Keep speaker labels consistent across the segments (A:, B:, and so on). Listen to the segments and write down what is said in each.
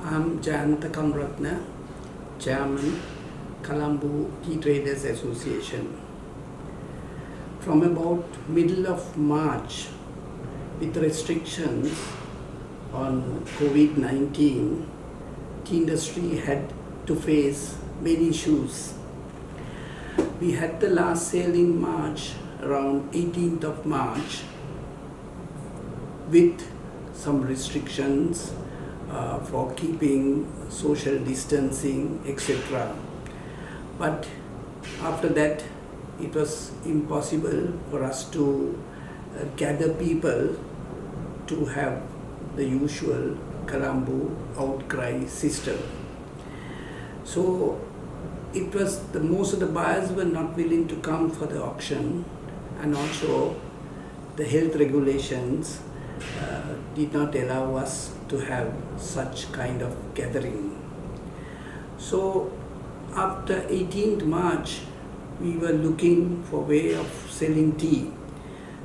A: I'm Jayanta Kamratna, Chairman, Colombo Tea Traders Association. From about middle of March, with restrictions on COVID-19, tea industry had to face many issues. We had the last sale in March, around 18th of March, with some restrictions for keeping social distancing, etc. But after that, it was impossible for us to gather people to have the usual Colombo outcry system. So it was most of the buyers were not willing to come for the auction, and also the health regulations did not allow us to have such kind of gathering. So after 18th March, we were looking for way of selling tea.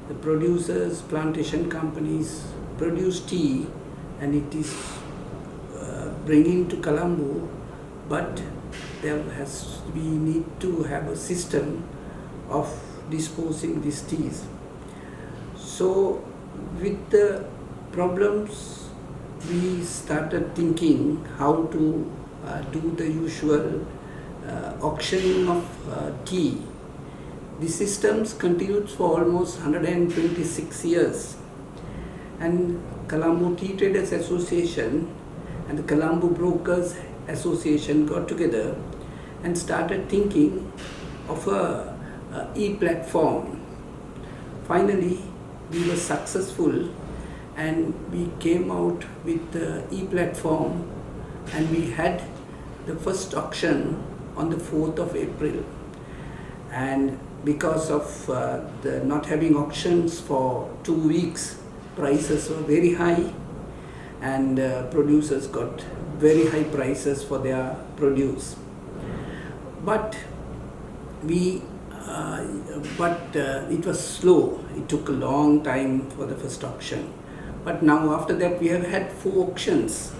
A: The producers, plantation companies produce tea, and it is bringing to Colombo, but we need to have a system of disposing these teas. So with the problems, we started thinking how to do the usual auctioning of tea. The systems continued for almost 126 years, and Colombo Tea Traders Association and the Colombo Brokers Association got together and started thinking of a e-platform. Finally, we were successful, and we came out with the e-platform, and we had the first auction on the 4th of April. And because of the not having auctions for 2 weeks, prices were very high, and producers got very high prices for their produce. But it was slow. It took a long time for the first auction. But now after that, we have had 4 auctions,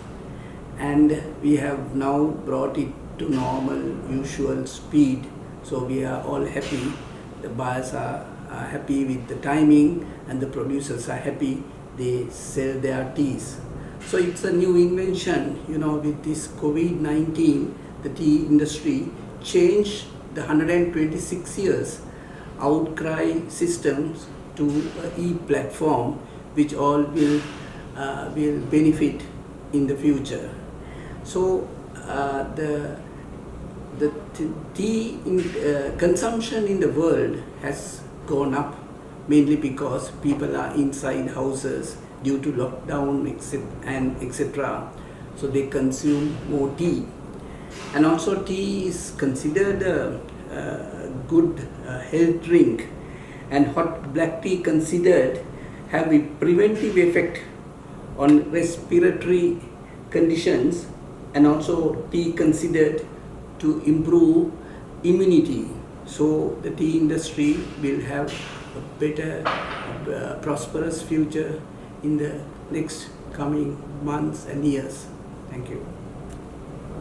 A: and we have now brought it to normal, usual speed. So we are all happy. The buyers are happy with the timing, and the producers are happy. They sell their teas. So it's a new invention, with this COVID-19, the tea industry changed the 126 years outcry systems to an e-platform, which all will benefit in the future. So the tea consumption in the world has gone up, mainly because people are inside houses due to lockdown and etc. So they consume more tea. And also tea is considered a good health drink, and hot black tea considered have a preventive effect on respiratory conditions, and also tea considered to improve immunity. So the tea industry will have a better, prosperous future in the next coming months and years. Thank you.